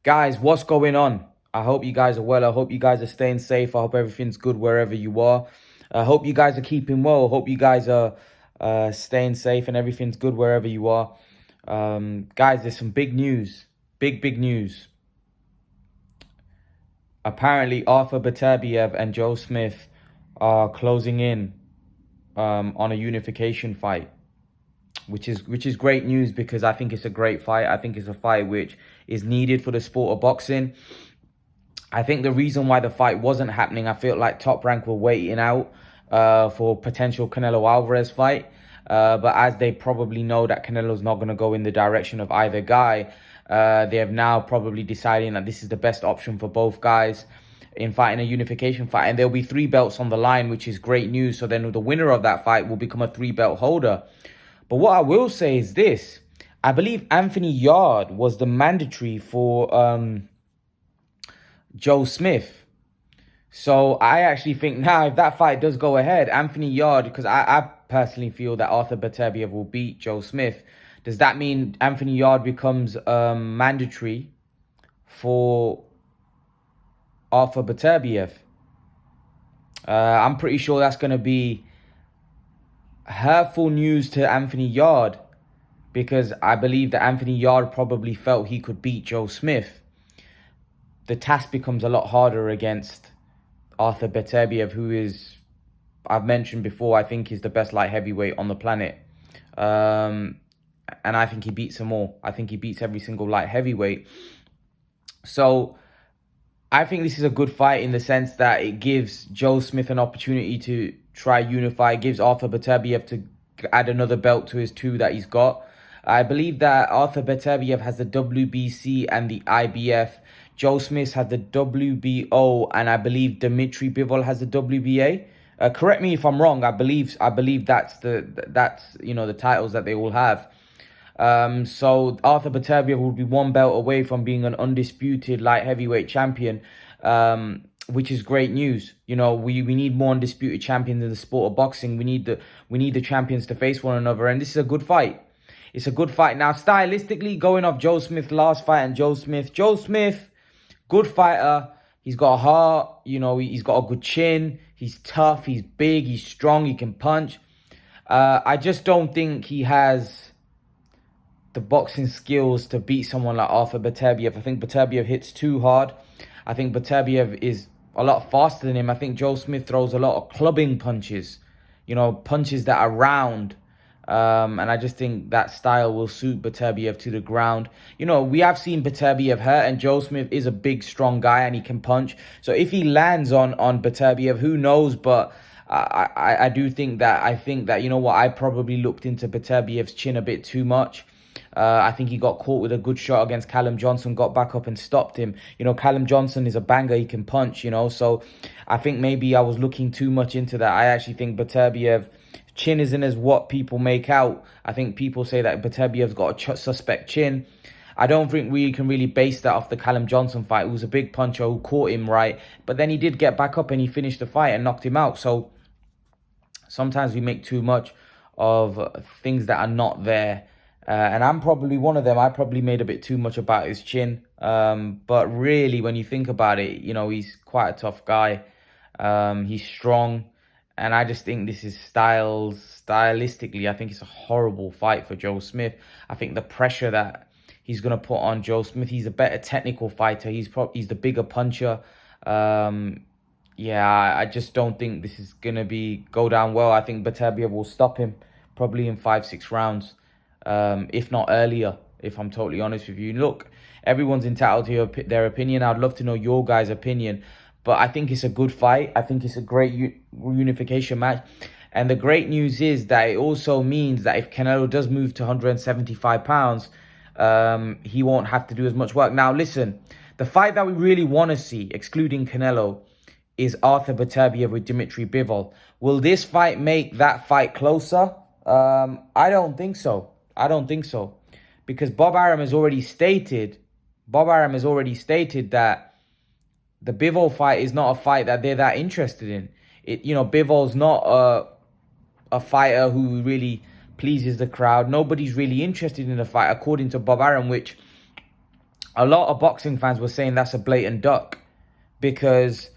Guys, what's going on? I hope you guys are well. I hope you guys are staying safe. I hope everything's good wherever you are. I hope you guys are keeping well. I hope you guys are staying safe and everything's good wherever you are. Guys, there's some big news. Big news. Apparently, Arthur Beterbiev and Joe Smith are closing in on a unification fight, which is great news because I think it's a great fight. I think it's a fight which is needed for the sport of boxing. I think the reason why the fight wasn't happening, I feel like Top Rank were waiting out for potential Canelo Alvarez fight. But as they probably know that Canelo's not going to go in the direction of either guy, they have now probably deciding that this is the best option for both guys in fighting a unification fight. And there'll be 3 belts on the line, which is great news. So then the winner of that fight will become a 3-belt holder. But what I will say is this. I believe Anthony Yard was the mandatory for Joe Smith. So I actually think now if that fight does go ahead, Anthony Yard, because I personally feel that Arthur Beterbiev will beat Joe Smith. Does that mean Anthony Yard becomes mandatory for Arthur Beterbiev? I'm pretty sure that's going to be hurtful news to Anthony Yard, because I believe that Anthony Yard probably felt he could beat Joe Smith. The task becomes a lot harder against Arthur Beterbiev, who is, I've mentioned before, I think is the best light heavyweight on the planet. And I think he beats them all. I think he beats every single light heavyweight. So I think this is a good fight in the sense that it gives Joe Smith an opportunity to try unify. It gives Arthur Beterbiev to add another belt to his 2 that he's got. I believe that Arthur Beterbiev has the WBC and the IBF. Joe Smith has the WBO, and I believe Dmitry Bivol has the WBA. Correct me if I'm wrong. I believe that's the titles that they all have. So Arthur Beterbiev will be 1 belt away from being an undisputed light heavyweight champion, which is great news. You know, we need more undisputed champions in the sport of boxing. We need the champions to face one another, and this is a good fight. It's a good fight. Now, stylistically, going off Joe Smith's last fight and Joe Smith, good fighter. He's got a heart. You know, he's got a good chin. He's tough. He's big. He's strong. He can punch. I just don't think he has the boxing skills to beat someone like Arthur Beterbiev. I think Beterbiev hits too hard. I think Beterbiev is a lot faster than him. I think Joe Smith throws a lot of clubbing punches. You know, punches that are round. And I just think that style will suit Beterbiev to the ground. You know, we have seen Beterbiev hurt, and Joe Smith is a big, strong guy, and he can punch. So if he lands on Beterbiev, who knows? But I do think that, you know what, I probably looked into Beterbiev's chin a bit too much. I think he got caught with a good shot against Callum Johnson, got back up and stopped him. You know, Callum Johnson is a banger, he can punch, you know. So I think maybe I was looking too much into that. I actually think Beterbiev chin isn't as what people make out. I think people say that Beterbiev's got a suspect chin. I don't think we can really base that off the Callum Johnson fight. It was a big puncher who caught him right. But then he did get back up and he finished the fight and knocked him out. So sometimes we make too much of things that are not there. And I'm probably one of them. I probably made a bit too much about his chin. But really, when you think about it, you know, he's quite a tough guy. He's strong. And I just think this is stylistically, I think it's a horrible fight for Joe Smith. I think the pressure that he's going to put on Joe Smith, he's a better technical fighter. He's the bigger puncher. Yeah, I just don't think this is going to go down well. I think Beterbiev will stop him probably in 5-6 rounds, if not earlier, if I'm totally honest with you. Look, everyone's entitled to their opinion. I'd love to know your guys' opinion. But I think it's a good fight. I think it's a great unification match. And the great news is that it also means that if Canelo does move to 175 pounds, he won't have to do as much work. Now, listen, the fight that we really want to see, excluding Canelo, is Arthur Beterbiev with Dmitry Bivol. Will this fight make that fight closer? I don't think so. Because Bob Arum has already stated that the Bivol fight is not a fight that they're that interested in. Bivol's not a fighter who really pleases the crowd. Nobody's really interested in the fight, according to Bob Arum, which a lot of boxing fans were saying that's a blatant duck, because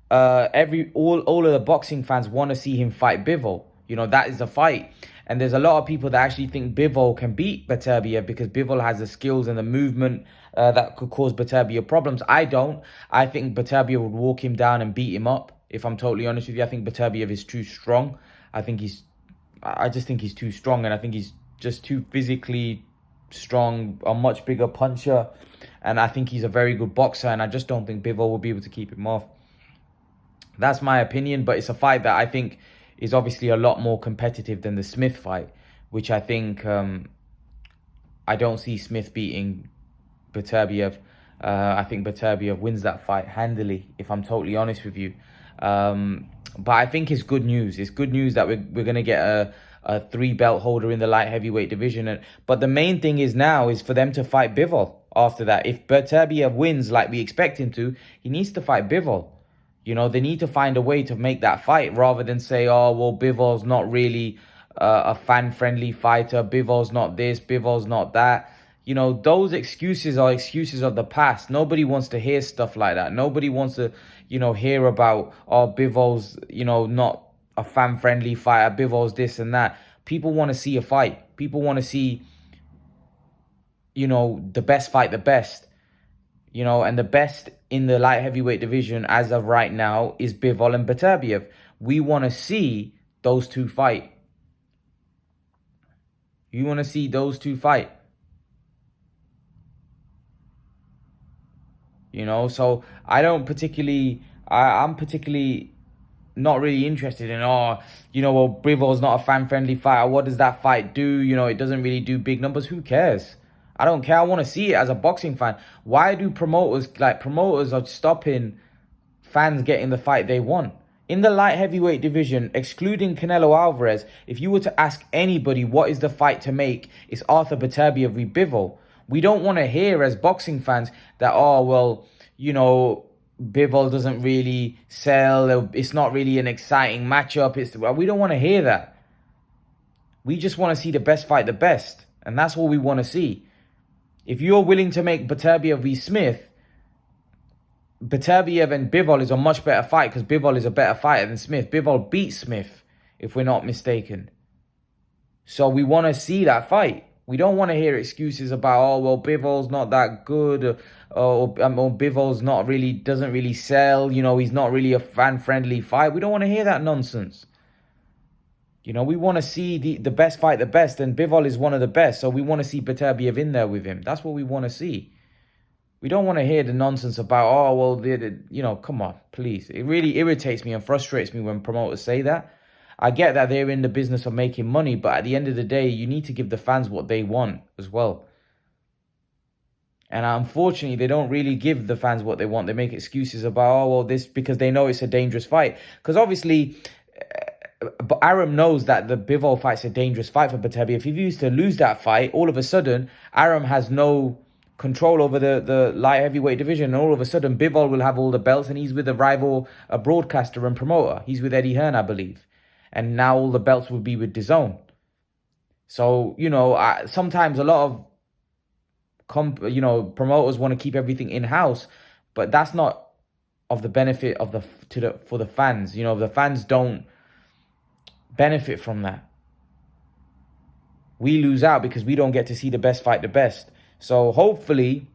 all of the boxing fans want to see him fight Bivol. You know, that is a fight. And there's a lot of people that actually think Bivol can beat Beterbiev because Bivol has the skills and the movement that could cause Beterbiev problems. I don't. I think Beterbiev would walk him down and beat him up, if I'm totally honest with you. I think Beterbiev is too strong. I just think he's too strong, and I think he's just too physically strong, a much bigger puncher, and I think he's a very good boxer, and I just don't think Bivol will be able to keep him off. That's my opinion, but it's a fight that I think is obviously a lot more competitive than the Smith fight, which I think I don't see Smith beating Beterbiev. I think Beterbiev wins that fight handily, if I'm totally honest with you. But I think it's good news. It's good news that we're going to get a 3-belt holder in the light heavyweight division. But the main thing is now is for them to fight Bivol after that. If Beterbiev wins like we expect him to, he needs to fight Bivol. You know, they need to find a way to make that fight rather than say, oh, well, Bivol's not really a fan-friendly fighter. Bivol's not this, Bivol's not that. You know, those excuses are excuses of the past. Nobody wants to hear stuff like that. Nobody wants to, you know, hear about, oh, Bivol's, you know, not a fan-friendly fighter. Bivol's this and that. People want to see a fight. People want to see, you know, the best fight the best. You know, and the best in the light heavyweight division as of right now is Bivol and Beterbiev. We want to see those two fight. You want to see those two fight. You know, so I'm particularly not really interested in, oh, you know, well, Bivol's not a fan-friendly fighter. What does that fight do? You know, it doesn't really do big numbers. Who cares? I don't care. I want to see it as a boxing fan. Why do promoters are stopping fans getting the fight they want? In the light heavyweight division, excluding Canelo Alvarez, if you were to ask anybody what is the fight to make, it's Arthur Beterbiev v. Bivol. We don't want to hear as boxing fans that, oh, well, you know, Bivol doesn't really sell. It's not really an exciting matchup. We don't want to hear that. We just want to see the best fight the best. And that's all we want to see. If you're willing to make Beterbiev v. Smith, Beterbiev and Bivol is a much better fight because Bivol is a better fighter than Smith. Bivol beat Smith, if we're not mistaken. So we want to see that fight. We don't want to hear excuses about, oh, well, Bivol's not that good, or Bivol's doesn't really sell, you know, he's not really a fan-friendly fight. We don't want to hear that nonsense. You know, we want to see the best fight the best, and Bivol is one of the best, so we want to see Beterbiev in there with him. That's what we want to see. We don't want to hear the nonsense about, oh, well, you know, come on, please. It really irritates me and frustrates me when promoters say that. I get that they're in the business of making money, but at the end of the day, you need to give the fans what they want as well. And unfortunately, they don't really give the fans what they want. They make excuses about, oh, well, this, because they know it's a dangerous fight. Because obviously, but Arum knows that the Bivol fight's a dangerous fight for Beterbiev. If he used to lose that fight, all of a sudden, Arum has no control over the light heavyweight division. And all of a sudden, Bivol will have all the belts, and he's with a rival, a broadcaster and promoter. He's with Eddie Hearn, I believe. And now all the belts will be with DAZN. So, you know, sometimes a lot of promoters want to keep everything in-house, but that's not of the benefit of for the fans. You know, the fans don't benefit from that. We lose out because we don't get to see the best fight the best. So hopefully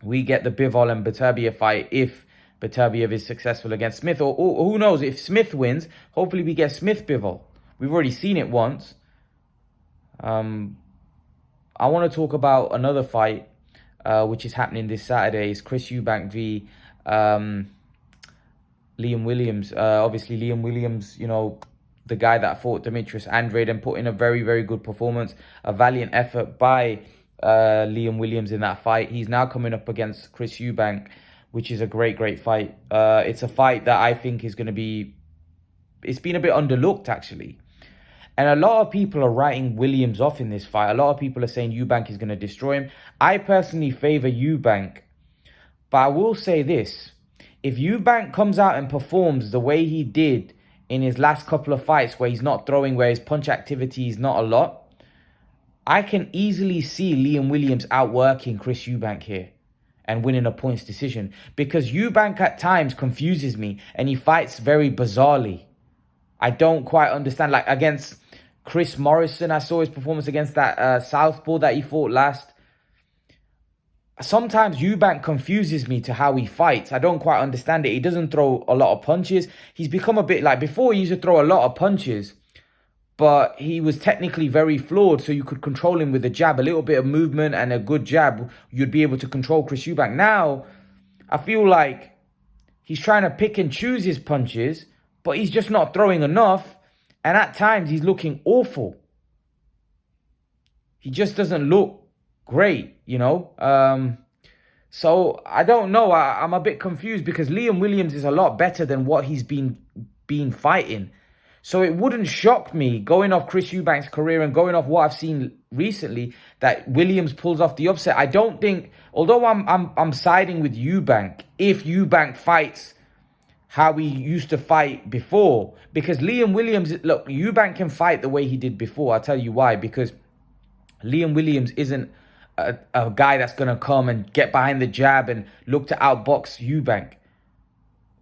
we get the Bivol and Beterbiev fight if Beterbiev is successful against Smith. Or who knows, if Smith wins, hopefully we get Smith-Bivol. We've already seen it once. I want to talk about another fight which is happening this Saturday. It's Chris Eubank v. Liam Williams. Obviously, Liam Williams, you know, the guy that fought Demetrius Andrade and put in a very, very good performance. A valiant effort by Liam Williams in that fight. He's now coming up against Chris Eubank, which is a great, great fight. It's a fight that I think is going to be... It's been a bit underlooked, actually. And a lot of people are writing Williams off in this fight. A lot of people are saying Eubank is going to destroy him. I personally favour Eubank. But I will say this. If Eubank comes out and performs the way he did in his last couple of fights, where he's not throwing, where his punch activity is not a lot, I can easily see Liam Williams outworking Chris Eubank here. and winning a points decision. Because Eubank at times confuses me and he fights very bizarrely. I don't quite understand. Like against Chris Morrison, I saw his performance against that southpaw that he fought last. Sometimes Eubank confuses me to how he fights. I don't quite understand it. He doesn't throw a lot of punches. He's become a bit like, before he used to throw a lot of punches, but he was technically very flawed, so you could control him with a jab, a little bit of movement and a good jab. You'd be able to control Chris Eubank. Now, I feel like he's trying to pick and choose his punches, but he's just not throwing enough. And at times, he's looking awful. He just doesn't look great, you know. So I don't know. I'm a bit confused because Liam Williams is a lot better than what he's been fighting. So it wouldn't shock me, going off Chris Eubank's career and going off what I've seen recently, that Williams pulls off the upset. I don't think, although I'm siding with Eubank, if Eubank fights how he used to fight before, because Liam Williams, look, Eubank can fight the way he did before. I'll tell you why. Because Liam Williams isn't a guy that's going to come and get behind the jab and look to outbox Eubank.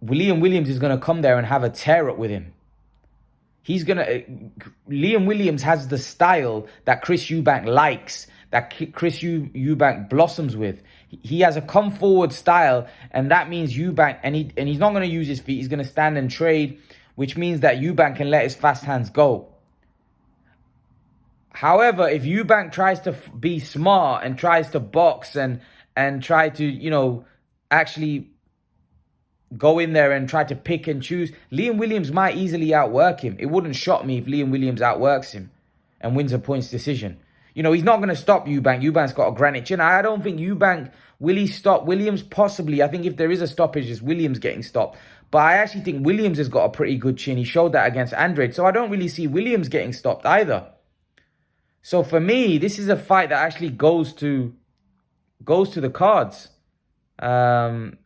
Liam Williams is going to come there and have a tear-up with him. Liam Williams has the style that Chris Eubank likes, that Chris Eubank blossoms with. He has a come-forward style, and that means Eubank, and he's not going to use his feet. He's going to stand and trade, which means that Eubank can let his fast hands go. However, if Eubank tries to be smart and tries to box and try to, you know, actually go in there and try to pick and choose, Liam Williams might easily outwork him. It wouldn't shock me if Liam Williams outworks him and wins a points decision. You know, he's not going to stop Eubank. Eubank's got a granite chin. I don't think Eubank, will he stop Williams? Possibly. I think if there is a stoppage, it's Williams getting stopped. But I actually think Williams has got a pretty good chin. He showed that against Andrade. So I don't really see Williams getting stopped either. So for me, this is a fight that actually goes to the cards. And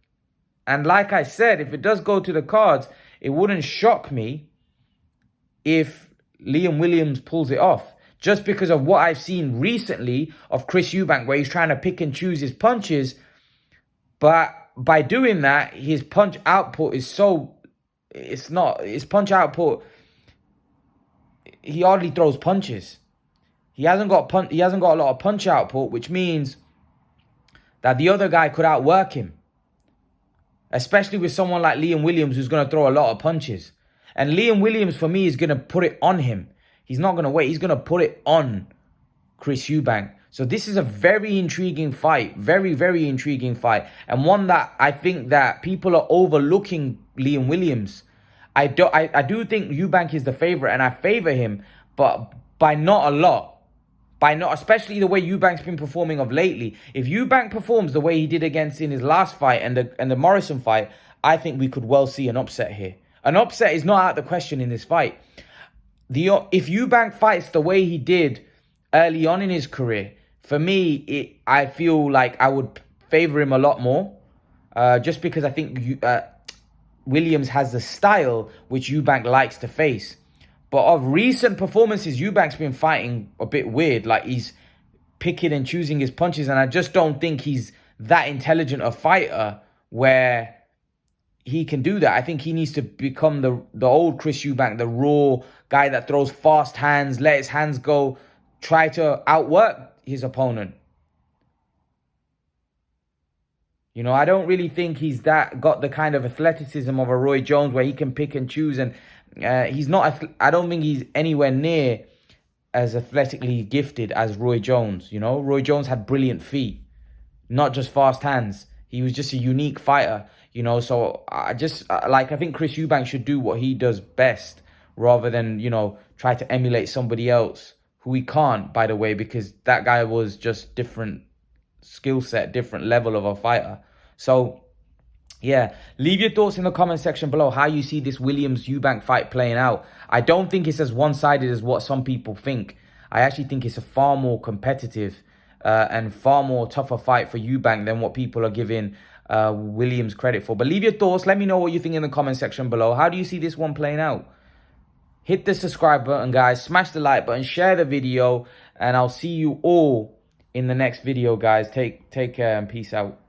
like I said, if it does go to the cards, it wouldn't shock me if Liam Williams pulls it off. Just because of what I've seen recently of Chris Eubank, where he's trying to pick and choose his punches. But by doing that, his punch output is his punch output, he hardly throws punches. He hasn't got a lot of punch output, which means that the other guy could outwork him. Especially with someone like Liam Williams, who's going to throw a lot of punches. And Liam Williams, for me, is going to put it on him. He's not going to wait. He's going to put it on Chris Eubank. So this is a very intriguing fight. Very, very intriguing fight. And one that I think that people are overlooking Liam Williams. I do think Eubank is the favorite, and I favor him, but by not a lot. Especially the way Eubank's been performing of lately. If Eubank performs the way he did against in his last fight and the Morrison fight, I think we could well see an upset here. An upset is not out of the question in this fight. If Eubank fights the way he did early on in his career, for me, I feel like I would favor him a lot more. Just because I think Williams has the style which Eubank likes to face. But of recent performances, Eubank's been fighting a bit weird. Like he's picking and choosing his punches. And I just don't think he's that intelligent a fighter where he can do that. I think he needs to become the old Chris Eubank, the raw guy that throws fast hands, let his hands go, try to outwork his opponent. You know, I don't really think he's got the kind of athleticism of a Roy Jones where he can pick and choose. And he's not. I don't think he's anywhere near as athletically gifted as Roy Jones. You know, Roy Jones had brilliant feet, not just fast hands. He was just a unique fighter. You know, so I think Chris Eubank should do what he does best rather than, you know, try to emulate somebody else who he can't, by the way, because that guy was just different skill set, different level of a fighter. So yeah, leave your thoughts in the comment section below how you see this Williams-Eubank fight playing out. I don't think it's as one-sided as what some people think. I actually think it's a far more competitive and far more tougher fight for Eubank than what people are giving Williams credit for. But leave your thoughts. Let me know what you think in the comment section below. How do you see this one playing out? Hit the subscribe button, guys. Smash the like button. Share the video. And I'll see you all in the next video, guys. Take care and peace out.